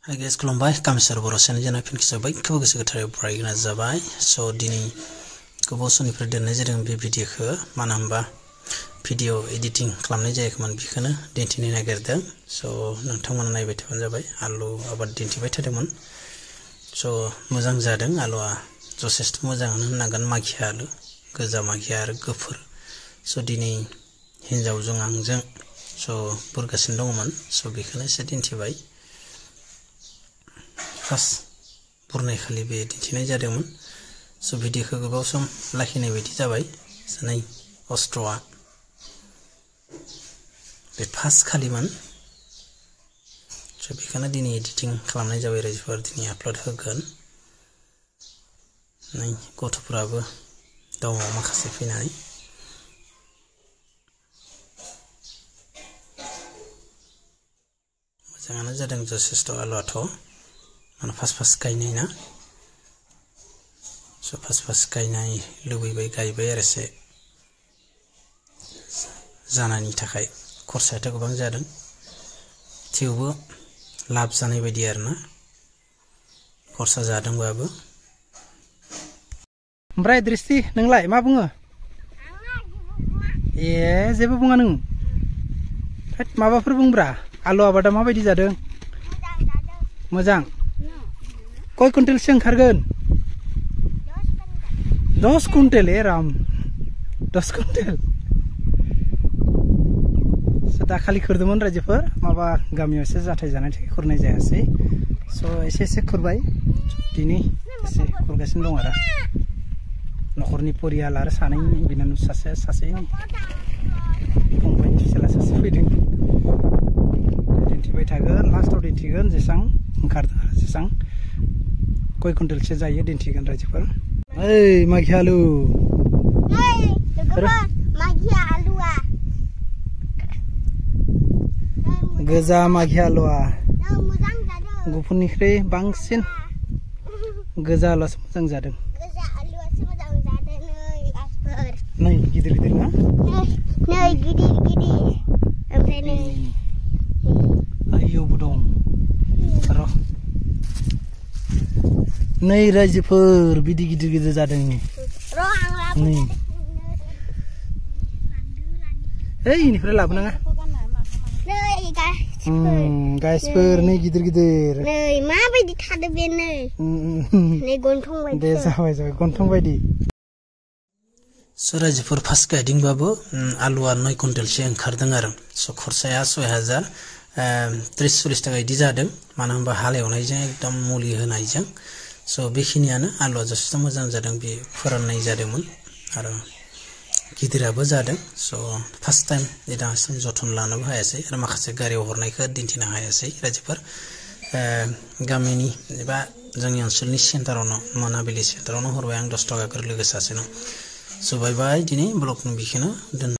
Hi guys, खुलुमबाय कामेश्वर बर' channel जों फिन खिसबाय गोबां गोसो गोथारै फरायग्रा जाबाय सो दिनै गोबाव समनिफ्राय दोननाय जादों बे भिडिअखौ मानो होनबा भिडिअ एडिटिं खालामनाय जायाखैमोन बेखौनो दिन्थिनो नागिरदों सो नोंथांमोना नायबाय थाबानो जाबाय आलु आबाद दिन्थिबाय थादोंमोन सो मोजां जादों आलुआ जथेस्थ मोजाङानो होननांगोन माखिया आलु गोजा माखिया आरो गोफुर सो दिनै हिन्जावजों आंजों सो बुरगासिनो दङमोन सो बेखौनो एसे दिन्थिबाय फार्स्ट बुरनाय खालि बे दिन्थिनाय जादोंमोन सो भिडिअखौ गोबाव सम लाखिनाय बायदि जाबाय नै अस्त्रआ बे फार्स्ट खालिमोन सो बेखौनो दिनै एडिटिं खालामनाय जाबाय रायजोफोर दिनै आपल'ड होगोन नै गथ'फोराबो दङ माखासे फैनानै मोजाङानो जादों जथेस्थ आलुआथ' माने फार्स्ट गायनाय ना सो फार्स्ट गायनाय लुबैबाय गायबाय आरो एसे जानायनि थाखाय खरसायाथ' गोबां जादों थेवबो लाब जानाय बायदि आरोना खरसा जादोंबाबो ओमफ्राय दृष्टि नोंलाय मा बुङो ए जेबो बुङा नों माबाफोर बुंब्रा आलु आबादा माबायदि जादों मोजां कय कुन्टेलसो ओंखारगोन 10 कुन्टेल ए राम 10 कुन्टेल दाखालि खुरदोंमोन रायजोफोर माबा गामियाव एसे जाथाय जानायनि थाखाय खुरनाय जायासै स' एसे खुरबाय दिनै एसे खुरगासिनो दं आरो न'खरनि परियाल आरो सानैनि बिनानाव सासेनि फंबायनि फिसाला सासे फैदों दिन्थिबाय थागोन लास्टआव दिन्थिगोन जेसां ओंखारदों आरो जेसां कय कुन्टेलसो जायो दिन्थिगोन रायजोफोर ओइ माखि आलु गोजा माखि आलुआ गुफुरनिख्रुइ बांसिन गोजा आलुआसो मोजां जादों नै गिदिर गिदिर ना नै गिदिर ओमफ्राय नै आयौबो दं र' नै रायजोफोर बिदि गिदिर जादों नै ओइ इनिफ्राय लाबोनाङा गाइसफोर नै गिदिर नै माबायदि थादो बे नै गन्थं बायदि दे जाबाय गन्थं बायदि सो रायजोफोर फार्स्ट गायदोंबाबो आलुआ 9 कुन्टेलसो ओंखारदों आरो सो खरसाया 6000 30-40 थाखा इदि जादों मानो होनबा हालेवनायजों एकदम मुलि होनायजों सो बेखिनियानो आलुआ जथेस्थ मोजां जादों बे फोराननाय जादोंमोन आरो गिदिराबो जादों सो फार्स्ट टाइम दासिम जथन लानोबो हायासै आरो माखासे गारियाव हरनायखौ दिन्थिनो हायासै रायजोफोर गामिनि एबा जोंनि ओनसोलनि सेन्टारावनो मोनाबिलि सेन्टारावनो हरबाय आं 10 थाखा गोरलै सासेनो सो बाय बाय दिनै ब्लगनि बेखौनो दोन